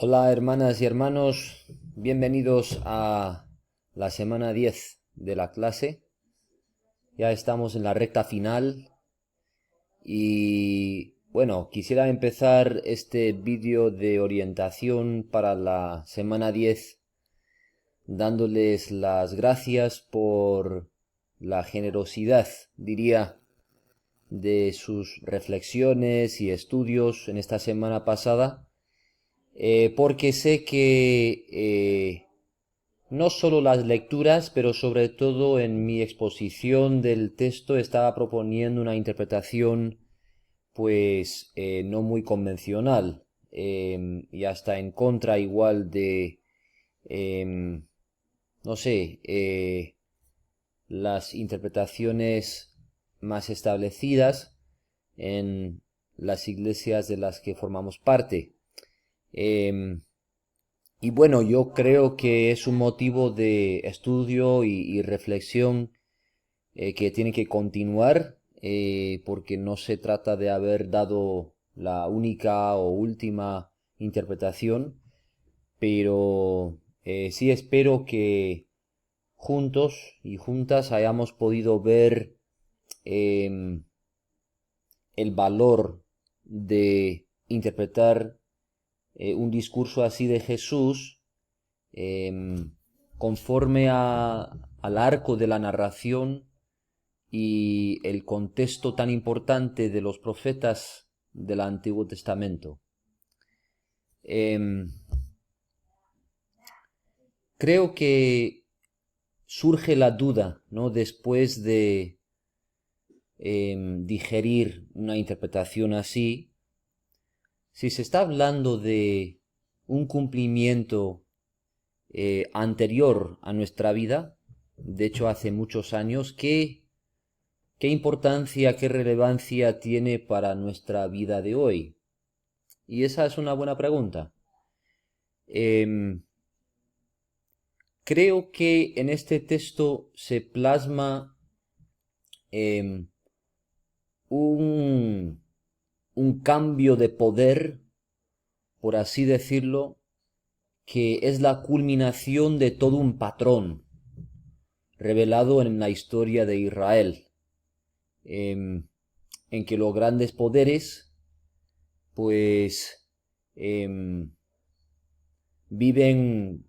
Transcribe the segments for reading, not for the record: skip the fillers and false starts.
Hola hermanas y hermanos, bienvenidos a la semana 10 de la clase. Ya estamos en la recta final y bueno, quisiera empezar este vídeo de orientación para la semana 10 dándoles las gracias por la generosidad, diría, de sus reflexiones y estudios en esta semana pasada, porque sé que no solo las lecturas, pero sobre todo en mi exposición del texto estaba proponiendo una interpretación pues no muy convencional, y hasta en contra igual de, em, no sé, las interpretaciones más establecidas en las iglesias de las que formamos parte. Em, Y bueno, yo creo que es un motivo de estudio y reflexión que tiene que continuar, porque no se trata de haber dado la única o última interpretación, pero sí espero que juntos y juntas hayamos podido ver em, el valor de interpretar un discurso así de Jesús, em, conforme al arco de la narración y el contexto tan importante de los profetas del Antiguo Testamento. Em, Creo que surge la duda, ¿no? Después de digerir una interpretación así, si se está hablando de un cumplimiento anterior a nuestra vida, de hecho hace muchos años, ¿qué importancia, qué relevancia tiene para nuestra vida de hoy? Y esa es una buena pregunta. Em, Creo que en este texto se plasma em, un, un cambio de poder, por así decirlo, que es la culminación de todo un patrón revelado en la historia de Israel, em, en que los grandes poderes pues em, viven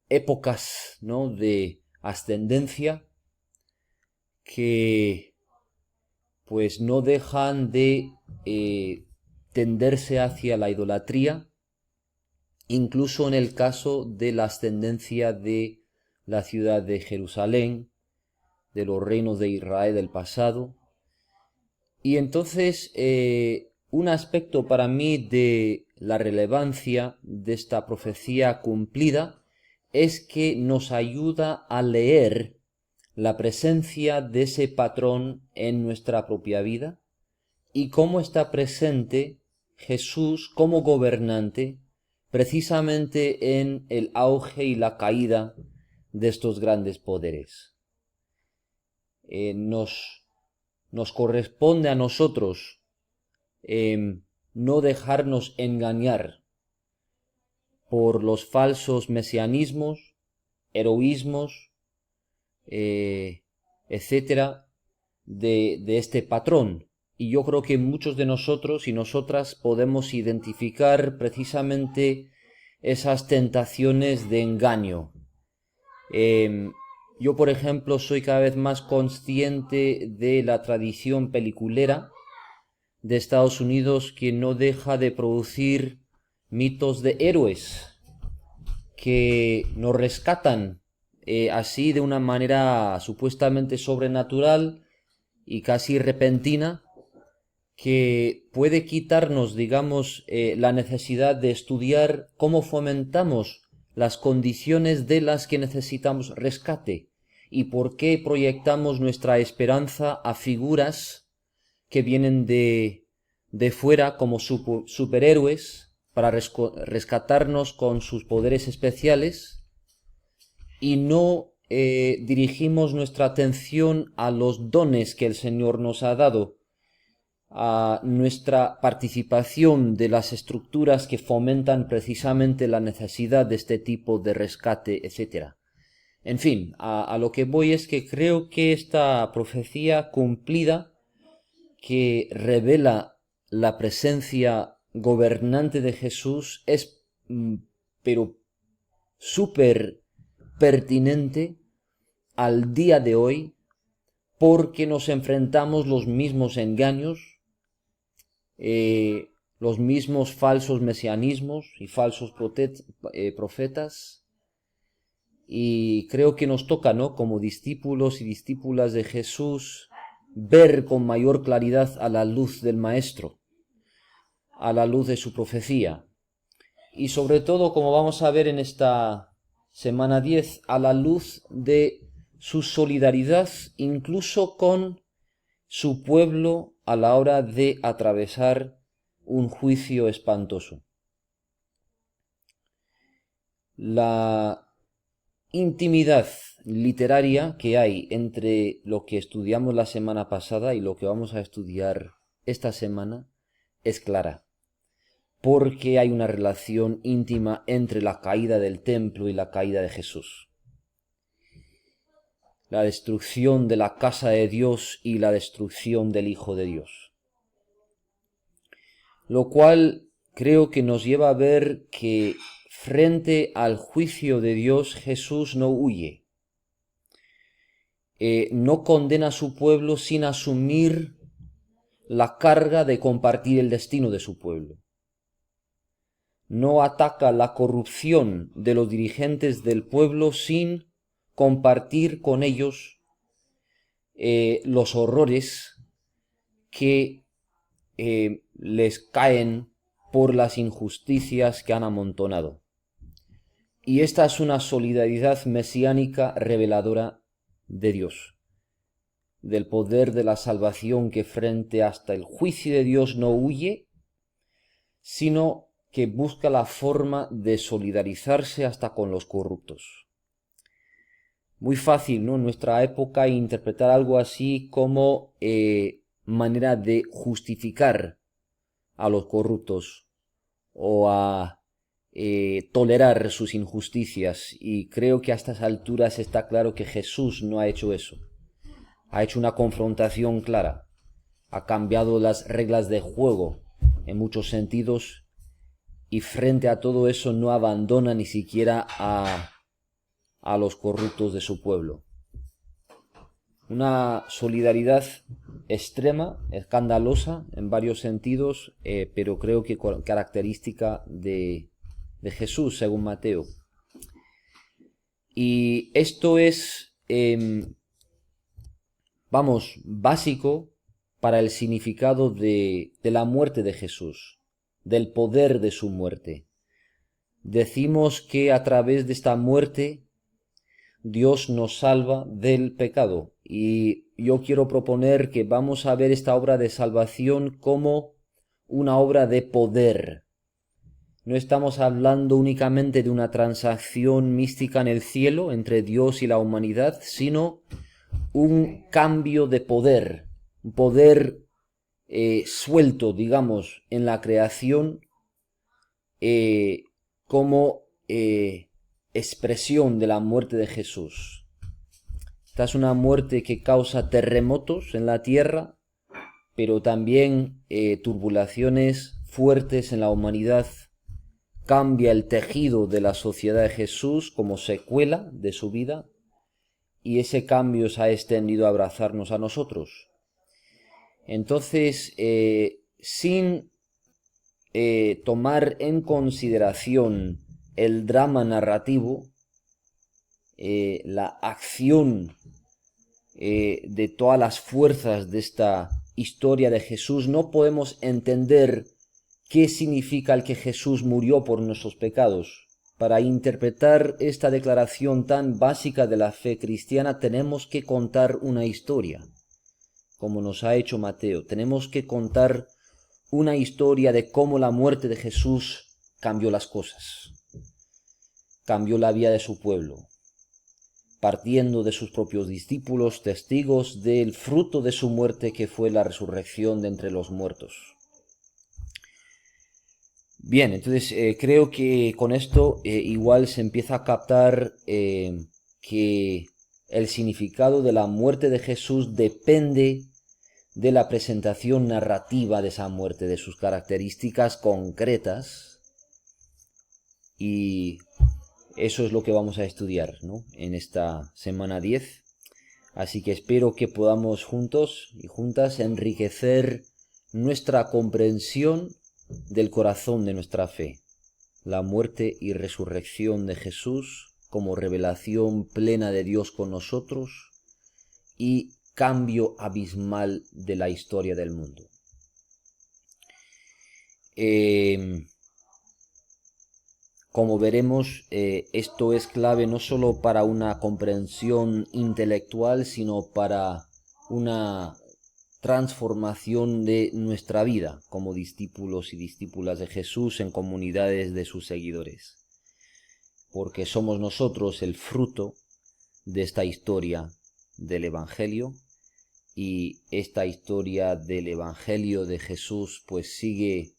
épocas, ¿no?, de ascendencia que pues no dejan de tenderse hacia la idolatría, incluso en el caso de la ascendencia de la ciudad de Jerusalén, de los reinos de Israel del pasado. Y entonces, un aspecto para mí de la relevancia de esta profecía cumplida es que nos ayuda a leer la presencia de ese patrón en nuestra propia vida y cómo está presente Jesús como gobernante precisamente en el auge y la caída de estos grandes poderes. Nos corresponde a nosotros no dejarnos engañar por los falsos mesianismos, heroísmos, etcétera, de este patrón. Y yo creo que muchos de nosotros y nosotras podemos identificar precisamente esas tentaciones de engaño. Yo, por ejemplo, soy cada vez más consciente de la tradición peliculera de Estados Unidos, que no deja de producir mitos de héroes que nos rescatan así de una manera supuestamente sobrenatural y casi repentina, que puede quitarnos, digamos, la necesidad de estudiar cómo fomentamos las condiciones de las que necesitamos rescate y por qué proyectamos nuestra esperanza a figuras que vienen de fuera como superhéroes para rescatarnos con sus poderes especiales, y no dirigimos nuestra atención a los dones que el Señor nos ha dado, a nuestra participación de las estructuras que fomentan precisamente la necesidad de este tipo de rescate, etc. En fin, a lo que voy es que creo que esta profecía cumplida, que revela la presencia gobernante de Jesús, es pero súper pertinente al día de hoy, porque nos enfrentamos los mismos engaños, los mismos falsos mesianismos y falsos profetas, y creo que nos toca, ¿no?, como discípulos y discípulas de Jesús, ver con mayor claridad a la luz del Maestro, a la luz de su profecía, y sobre todo, como vamos a ver en esta semana 10, a la luz de su solidaridad incluso con su pueblo a la hora de atravesar un juicio espantoso. La intimidad literaria que hay entre lo que estudiamos la semana pasada y lo que vamos a estudiar esta semana es clara, porque hay una relación íntima entre la caída del templo y la caída de Jesús. La destrucción de la casa de Dios y la destrucción del Hijo de Dios. Lo cual creo que nos lleva a ver que frente al juicio de Dios Jesús no huye. No condena a su pueblo sin asumir la carga de compartir el destino de su pueblo. No ataca la corrupción de los dirigentes del pueblo sin compartir con ellos los horrores que les caen por las injusticias que han amontonado. Y esta es una solidaridad mesiánica reveladora de Dios, del poder de la salvación, que frente hasta el juicio de Dios no huye, sino que busca la forma de solidarizarse hasta con los corruptos. Muy fácil, ¿no?, en nuestra época interpretar algo así como manera de justificar a los corruptos o a tolerar sus injusticias, y creo que a estas alturas está claro que Jesús no ha hecho eso. Ha hecho una confrontación clara, ha cambiado las reglas de juego en muchos sentidos, y frente a todo eso no abandona ni siquiera a los corruptos de su pueblo. Una solidaridad extrema, escandalosa en varios sentidos, pero creo que característica de Jesús, según Mateo. Y esto es, básico para el significado de la muerte de Jesús, del poder de su muerte. Decimos que a través de esta muerte Dios nos salva del pecado, y yo quiero proponer que vamos a ver esta obra de salvación como una obra de poder. No estamos hablando únicamente de una transacción mística en el cielo entre Dios y la humanidad, sino un cambio de poder, un poder suelto, digamos, en la creación, como expresión de la muerte de Jesús. Esta es una muerte que causa terremotos en la tierra, pero también turbulaciones fuertes en la humanidad. Cambia el tejido de la sociedad de Jesús como secuela de su vida, y ese cambio se ha extendido a abrazarnos a nosotros. Entonces, sin tomar en consideración el drama narrativo, la acción de todas las fuerzas de esta historia de Jesús, no podemos entender qué significa el que Jesús murió por nuestros pecados. Para interpretar esta declaración tan básica de la fe cristiana tenemos que contar una historia, como nos ha hecho Mateo. Tenemos que contar una historia de cómo la muerte de Jesús cambió las cosas, cambió la vida de su pueblo, partiendo de sus propios discípulos, testigos del fruto de su muerte, que fue la resurrección de entre los muertos. Bien, entonces creo que con esto igual se empieza a captar que el significado de la muerte de Jesús depende de la presentación narrativa de esa muerte, de sus características concretas, y eso es lo que vamos a estudiar, ¿no?, en esta semana 10. Así que espero que podamos juntos y juntas enriquecer nuestra comprensión del corazón de nuestra fe, la muerte y resurrección de Jesús como revelación plena de Dios con nosotros y cambio abismal de la historia del mundo. Como veremos, esto es clave no solo para una comprensión intelectual, sino para una transformación de nuestra vida como discípulos y discípulas de Jesús en comunidades de sus seguidores, porque somos nosotros el fruto de esta historia del Evangelio, y esta historia del Evangelio de Jesús pues sigue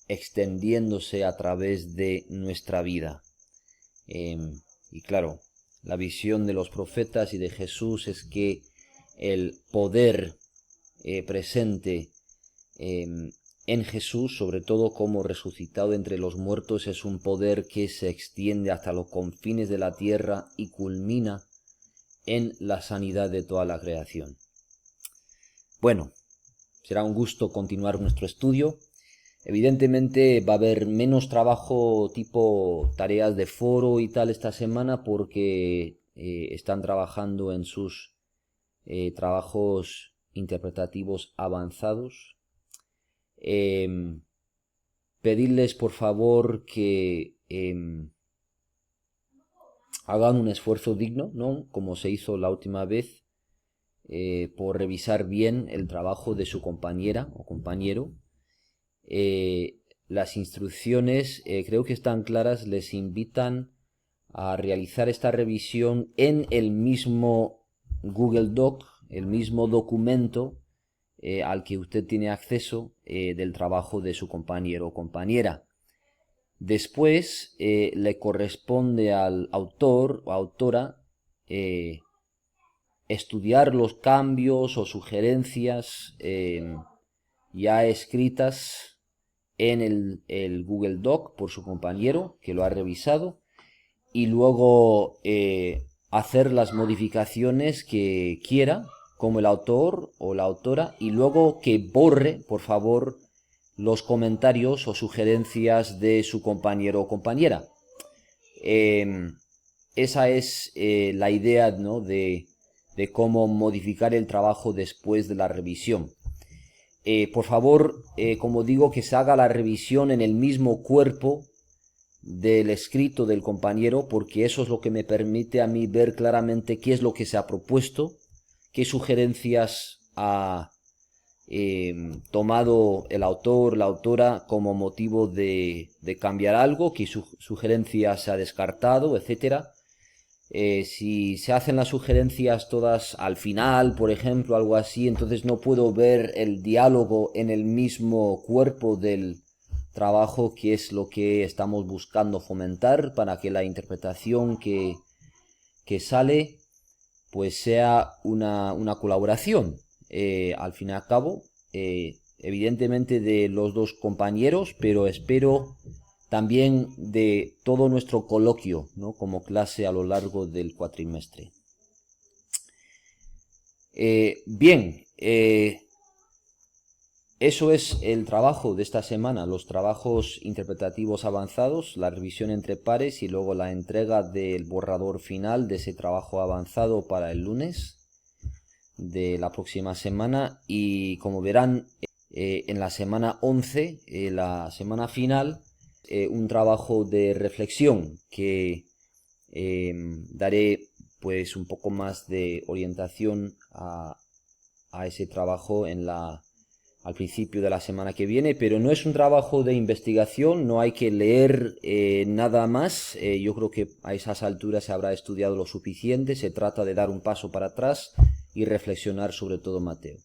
extendiéndose a través de nuestra vida. Y claro, la visión de los profetas y de Jesús es que el poder presente en Jesús, sobre todo como resucitado entre los muertos, es un poder que se extiende hasta los confines de la tierra y culmina en la sanidad de toda la creación. Bueno, será un gusto continuar nuestro estudio. Evidentemente va a haber menos trabajo tipo tareas de foro y tal esta semana, porque están trabajando en sus trabajos interpretativos avanzados. Pedirles por favor que hagan un esfuerzo digno, ¿no?, como se hizo la última vez, por revisar bien el trabajo de su compañera o compañero. Las instrucciones creo que están claras, les invitan a realizar esta revisión en el mismo Google Doc, el mismo documento al que usted tiene acceso del trabajo de su compañero o compañera. Después le corresponde al autor o autora estudiar los cambios o sugerencias ya escritas en el Google Doc por su compañero, que lo ha revisado, y luego hacer las modificaciones que quiera, como el autor o la autora, y luego que borre, por favor, los comentarios o sugerencias de su compañero o compañera. Esa es la idea, ¿no?, de cómo modificar el trabajo después de la revisión. Por favor, como digo, que se haga la revisión en el mismo cuerpo del escrito del compañero, porque eso es lo que me permite a mí ver claramente qué es lo que se ha propuesto, qué sugerencias ha tomado el autor, la autora, como motivo de cambiar algo, qué sugerencia se ha descartado, etcétera. Si se hacen las sugerencias todas al final, por ejemplo, algo así, entonces no puedo ver el diálogo en el mismo cuerpo del trabajo, que es lo que estamos buscando fomentar para que la interpretación que sale pues sea una colaboración, al fin y al cabo, evidentemente de los dos compañeros, pero espero también de todo nuestro coloquio, ¿no?, como clase a lo largo del cuatrimestre. Bien, eso es el trabajo de esta semana, los trabajos interpretativos avanzados, la revisión entre pares y luego la entrega del borrador final de ese trabajo avanzado para el lunes de la próxima semana. Y como verán, en la semana 11, la semana final, un trabajo de reflexión que daré pues un poco más de orientación a ese trabajo al principio de la semana que viene, pero no es un trabajo de investigación, no hay que leer nada más. Yo creo que a esas alturas se habrá estudiado lo suficiente, se trata de dar un paso para atrás y reflexionar sobre todo Mateo.